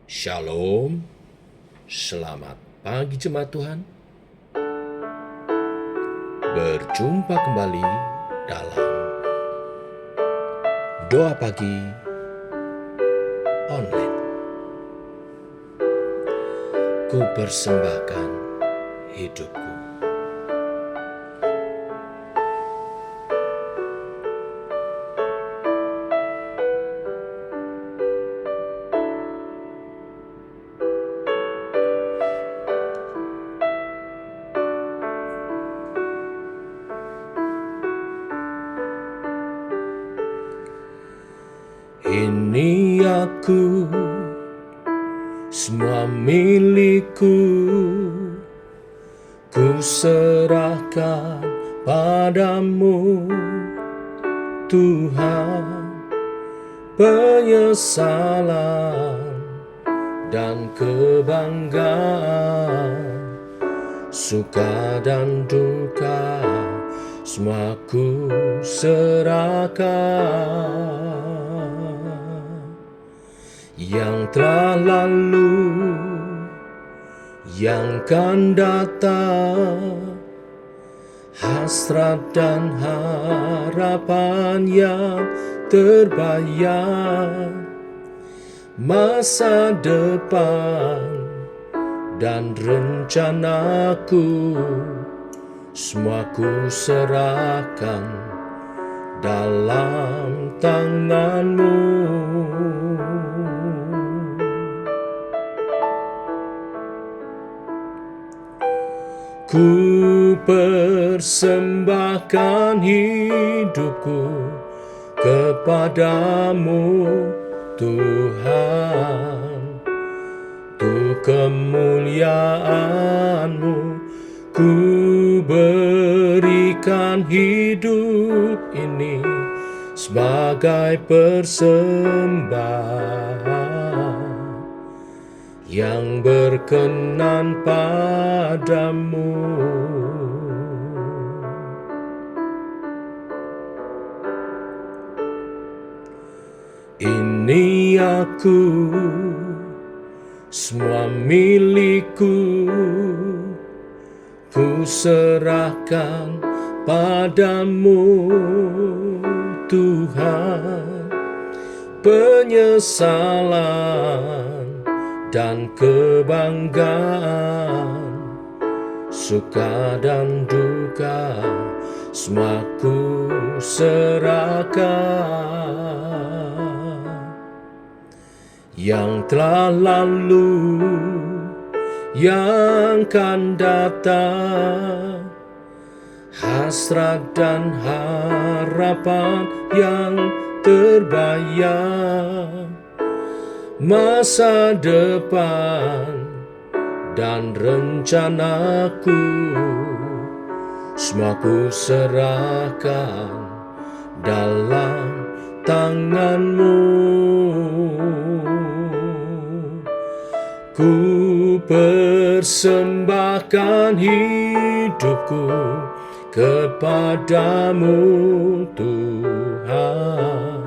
Shalom, selamat pagi jemaat Tuhan. Berjumpa kembali dalam doa pagi online. Ku persembahkan hidupku. Ini aku, semua milikku, ku serahkan padamu, Tuhan. Penyesalan dan kebanggaan, suka dan duka, semua ku serahkan. Yang telah lalu, yang akan datang, hasrat dan harapan yang terbayang, masa depan dan rencanaku, semua ku serahkan dalam tangan-Mu. Ku persembahkan hidupku kepadamu, Tuhan. Untuk kemuliaan-Mu, ku berikan hidup ini sebagai persembahan yang berkenan padamu. Ini aku, semua milikku, ku serahkan padamu, Tuhan. Penyesalan dan kebanggaan, suka dan duka, semua ku serahkan. Yang telah lalu, yang akan datang, hasrat dan harapan yang terbayang, masa depan dan rencanaku, semua ku serahkan dalam tangan-Mu. Ku persembahkan hidupku kepadamu, Tuhan.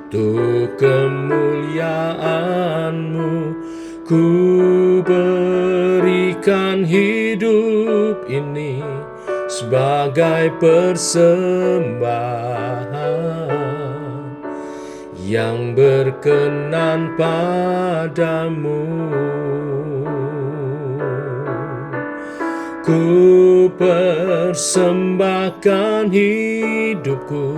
Untuk kemuliaan-Mu, ku berikan hidup ini sebagai persembahan yang berkenan padamu. Ku persembahkan hidupku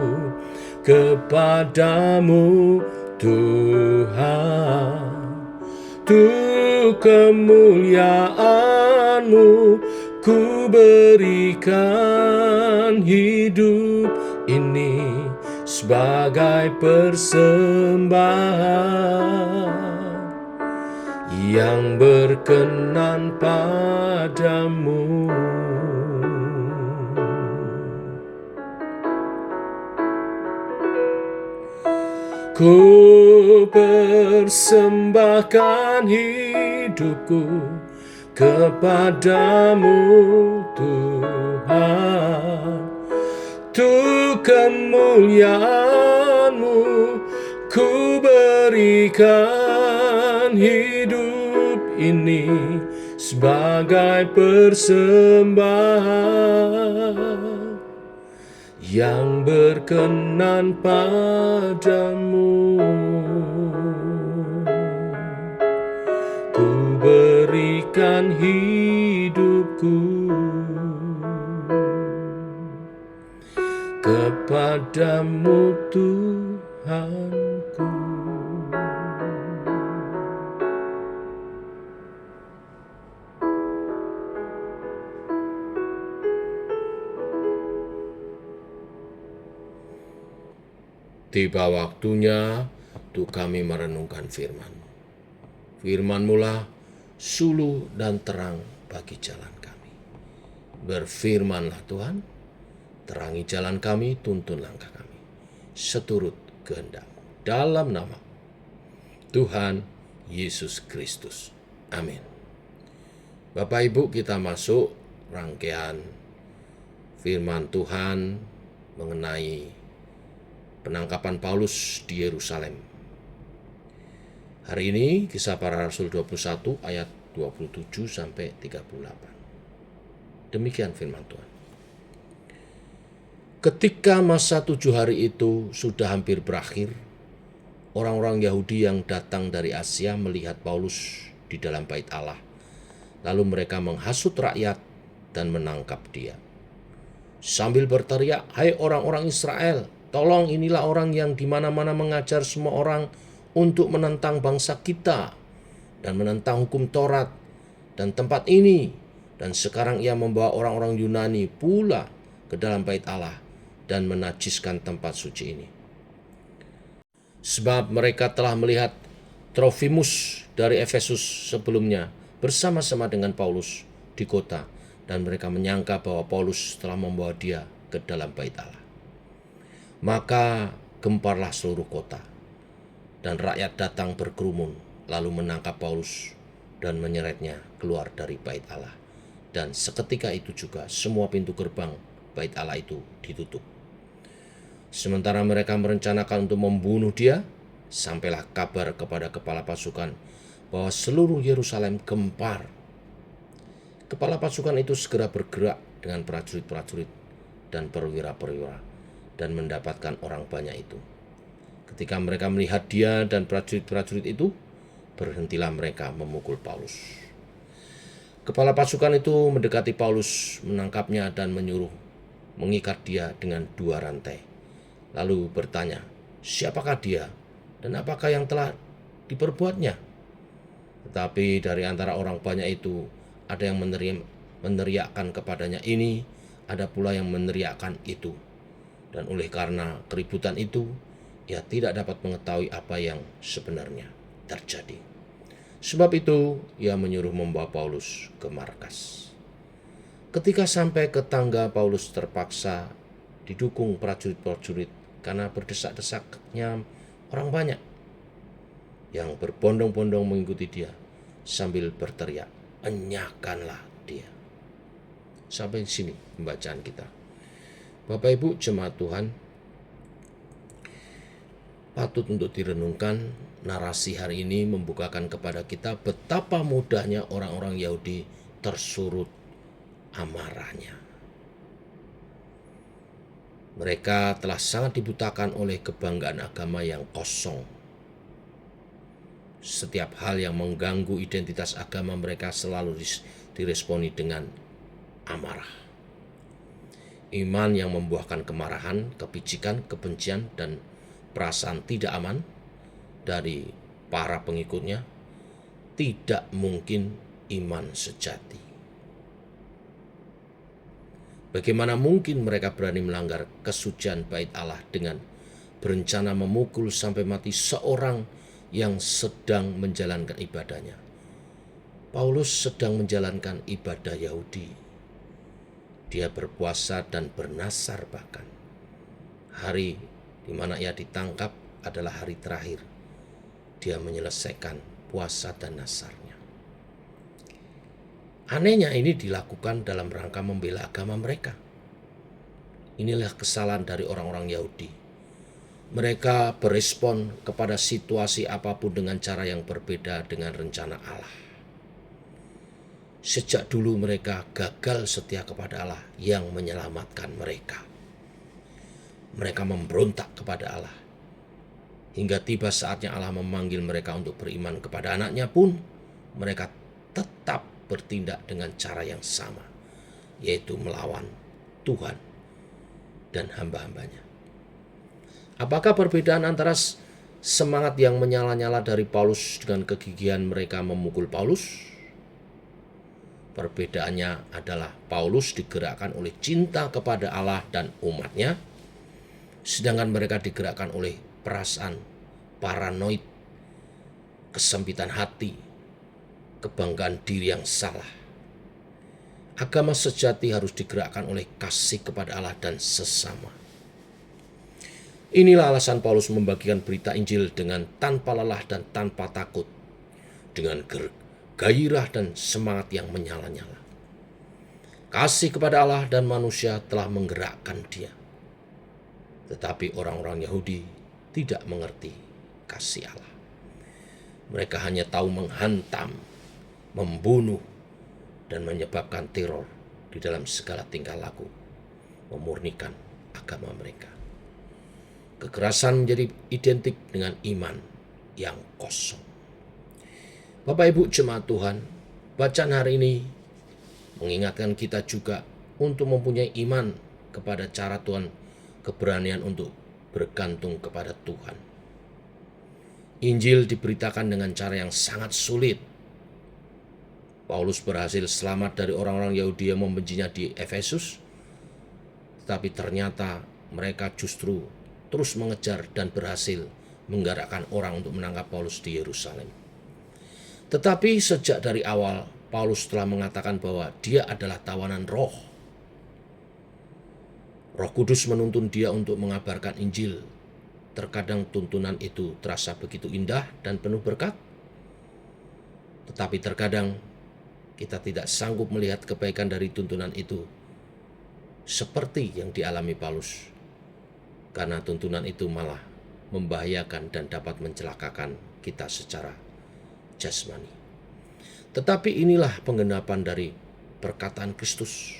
kepadamu, Tuhan. Untuk kemuliaan-Mu, ku berikan hidup ini sebagai persembahan yang berkenan padamu. Ku persembahkan hidupku kepadamu, Tuhan. Untuk kemuliaan-Mu, ku berikan Berikan hidup ini sebagai persembahan yang berkenan padamu. Ku berikan hidupku kepadamu Tuhanku. Tiba waktunya untuk kami merenungkan firman-Mu. Firman-Mu lah suluh dan terang bagi jalan kami. Berfirmanlah Tuhan, terangi jalan kami, tuntun langkah kami, seturut kehendak-Mu. Dalam nama Tuhan Yesus Kristus. Amin. Bapak Ibu, kita masuk rangkaian firman Tuhan mengenai penangkapan Paulus di Yerusalem. Hari ini Kisah Para Rasul 21 ayat 27 sampai 38. Demikian firman Tuhan. Ketika masa 7 hari itu sudah hampir berakhir, orang-orang Yahudi yang datang dari Asia melihat Paulus di dalam bait Allah. Lalu mereka menghasut rakyat dan menangkap dia. Sambil berteriak, "Hai orang-orang Israel, tolong, inilah orang yang di mana-mana mengajar semua orang untuk menentang bangsa kita dan menentang hukum Taurat dan tempat ini. Dan sekarang ia membawa orang-orang Yunani pula ke dalam bait Allah dan menajiskan tempat suci ini. Sebab mereka telah melihat Trofimus dari Efesus sebelumnya bersama-sama dengan Paulus di kota, dan mereka menyangka bahwa Paulus telah membawa dia ke dalam bait Allah. Maka gemparlah seluruh kota, dan rakyat datang berkerumun, lalu menangkap Paulus dan menyeretnya keluar dari bait Allah. Dan seketika itu juga semua pintu gerbang bait Allah itu ditutup. Sementara mereka merencanakan untuk membunuh dia, sampailah kabar kepada kepala pasukan bahwa seluruh Yerusalem gempar. Kepala pasukan itu segera bergerak dengan prajurit-prajurit dan perwira-perwira dan mendapatkan orang banyak itu. Ketika mereka melihat dia dan prajurit-prajurit itu, berhentilah mereka memukul Paulus. Kepala pasukan itu mendekati Paulus, menangkapnya dan menyuruh mengikat dia dengan 2 rantai. Lalu bertanya, siapakah dia dan apakah yang telah diperbuatnya? Tetapi dari antara orang banyak itu ada yang meneriakkan kepadanya ini, ada pula yang meneriakkan itu. Dan oleh karena keributan itu, ia tidak dapat mengetahui apa yang sebenarnya terjadi. Sebab itu, ia menyuruh membawa Paulus ke markas. Ketika sampai ke tangga, Paulus terpaksa didukung prajurit-prajurit karena berdesak-desaknya orang banyak yang berbondong-bondong mengikuti dia sambil berteriak, "Enyahkanlah dia." Sampai sini pembacaan kita. Bapak Ibu jemaat Tuhan, patut untuk direnungkan. Narasi hari ini membukakan kepada kita betapa mudahnya orang-orang Yahudi tersurut amarahnya. Mereka telah sangat dibutakan oleh kebanggaan agama yang kosong. Setiap hal yang mengganggu identitas agama mereka selalu diresponi dengan amarah. Iman yang membuahkan kemarahan, kepicikan, kebencian, dan perasaan tidak aman dari para pengikutnya tidak mungkin iman sejati. Bagaimana mungkin mereka berani melanggar kesucian bait Allah dengan berencana memukul sampai mati seorang yang sedang menjalankan ibadahnya? Paulus sedang menjalankan ibadah Yahudi. Dia berpuasa dan bernasar bahkan. Hari di mana ia ditangkap adalah hari terakhir dia menyelesaikan puasa dan nasarnya. Anehnya ini dilakukan dalam rangka membela agama mereka. Inilah kesalahan dari orang-orang Yahudi. Mereka berespon kepada situasi apapun dengan cara yang berbeda dengan rencana Allah. Sejak dulu mereka gagal setia kepada Allah yang menyelamatkan mereka. Mereka memberontak kepada Allah. Hingga tiba saatnya Allah memanggil mereka untuk beriman kepada anaknya pun, mereka tetap bertindak dengan cara yang sama, yaitu melawan Tuhan dan hamba-hambanya. Apakah perbedaan antara semangat yang menyala-nyala dari Paulus dengan kegigihan mereka memukul Paulus? Perbedaannya adalah Paulus digerakkan oleh cinta kepada Allah dan umatnya, sedangkan mereka digerakkan oleh perasaan paranoid, kesempitan hati, kebanggaan diri yang salah. Agama sejati harus digerakkan oleh kasih kepada Allah dan sesama. Inilah alasan Paulus membagikan berita Injil dengan tanpa lelah dan tanpa takut, dengan gairah dan semangat yang menyala-nyala. Kasih kepada Allah dan manusia telah menggerakkan dia. Tetapi orang-orang Yahudi tidak mengerti kasih Allah. Mereka hanya tahu menghantam, membunuh, dan menyebabkan teror di dalam segala tingkah laku, memurnikan agama mereka. Kekerasan menjadi identik dengan iman yang kosong. Bapak Ibu jemaat Tuhan, bacaan hari ini mengingatkan kita juga untuk mempunyai iman kepada cara Tuhan, keberanian untuk bergantung kepada Tuhan. Injil diberitakan dengan cara yang sangat sulit. Paulus berhasil selamat dari orang-orang Yahudi yang membencinya di Efesus, tetapi ternyata mereka justru terus mengejar dan berhasil menggerakkan orang untuk menangkap Paulus di Yerusalem. Tetapi sejak dari awal, Paulus telah mengatakan bahwa dia adalah tawanan roh. Roh Kudus menuntun dia untuk mengabarkan Injil. Terkadang tuntunan itu terasa begitu indah dan penuh berkat, tetapi terkadang kita tidak sanggup melihat kebaikan dari tuntunan itu seperti yang dialami Paulus. Karena tuntunan itu malah membahayakan dan dapat mencelakakan kita secara jasmani. Tetapi inilah penggenapan dari perkataan Kristus.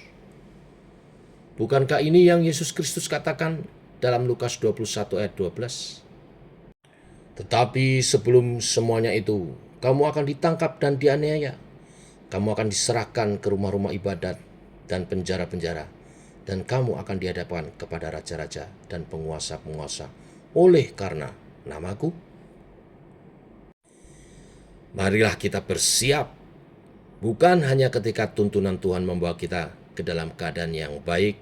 Bukankah ini yang Yesus Kristus katakan dalam Lukas 21 ayat 12? Tetapi sebelum semuanya itu, kamu akan ditangkap dan dianiaya. Kamu akan diserahkan ke rumah-rumah ibadat dan penjara-penjara. Dan kamu akan dihadapkan kepada raja-raja dan penguasa-penguasa oleh karena namaku. Marilah kita bersiap, bukan hanya ketika tuntunan Tuhan membawa kita ke dalam keadaan yang baik,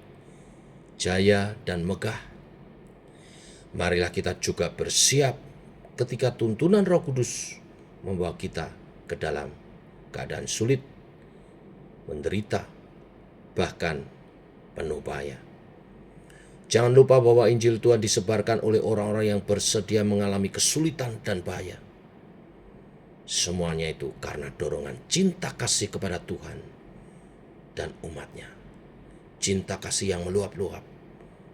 jaya, dan megah. Marilah kita juga bersiap ketika tuntunan Roh Kudus membawa kita ke dalam keadaan sulit, menderita, bahkan penuh bahaya. Jangan lupa bahwa Injil Tuhan disebarkan oleh orang-orang yang bersedia mengalami kesulitan dan bahaya. Semuanya itu karena dorongan cinta kasih kepada Tuhan dan umatnya. Cinta kasih yang meluap-luap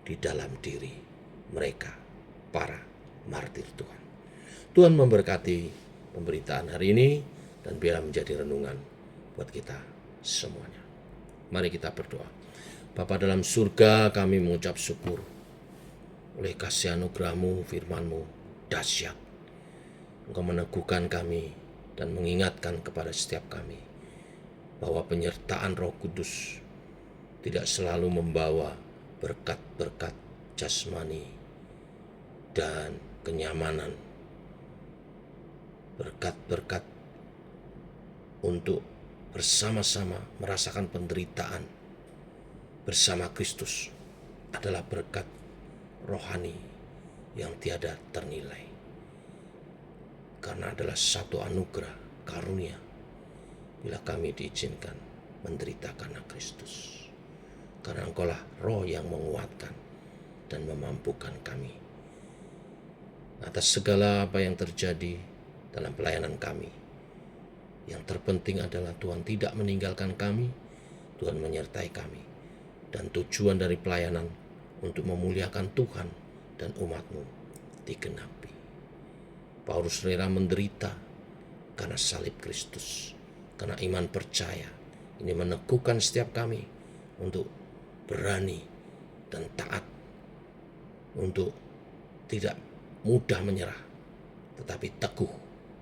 di dalam diri mereka, para martir Tuhan. Tuhan memberkati pemberitaan hari ini dan biarlah menjadi renungan buat kita semuanya. Mari kita berdoa. Bapa dalam surga, kami mengucap syukur oleh kasih anugerah-Mu, firman-Mu dahsyat. Engkau meneguhkan kami dan mengingatkan kepada setiap kami bahwa penyertaan Roh Kudus tidak selalu membawa berkat-berkat jasmani dan kenyamanan, berkat-berkat untuk bersama-sama merasakan penderitaan bersama Kristus adalah berkat rohani yang tiada ternilai. Karena adalah satu anugerah karunia bila kami diizinkan menderita karena Kristus. Karena Engkaulah roh yang menguatkan dan memampukan kami atas segala apa yang terjadi dalam pelayanan kami. Yang terpenting adalah Tuhan tidak meninggalkan kami, Tuhan menyertai kami. Dan tujuan dari pelayanan untuk memuliakan Tuhan dan umat-Mu digenapi. Paulus rela menderita karena salib Kristus, karena iman percaya. Ini meneguhkan setiap kami untuk berani dan taat, untuk tidak mudah menyerah, tetapi teguh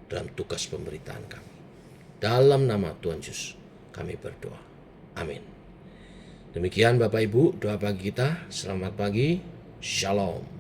dalam tugas pemberitaan kami. Dalam nama Tuhan Yesus kami berdoa. Amin. Demikian Bapak Ibu doa pagi kita. Selamat pagi. Shalom.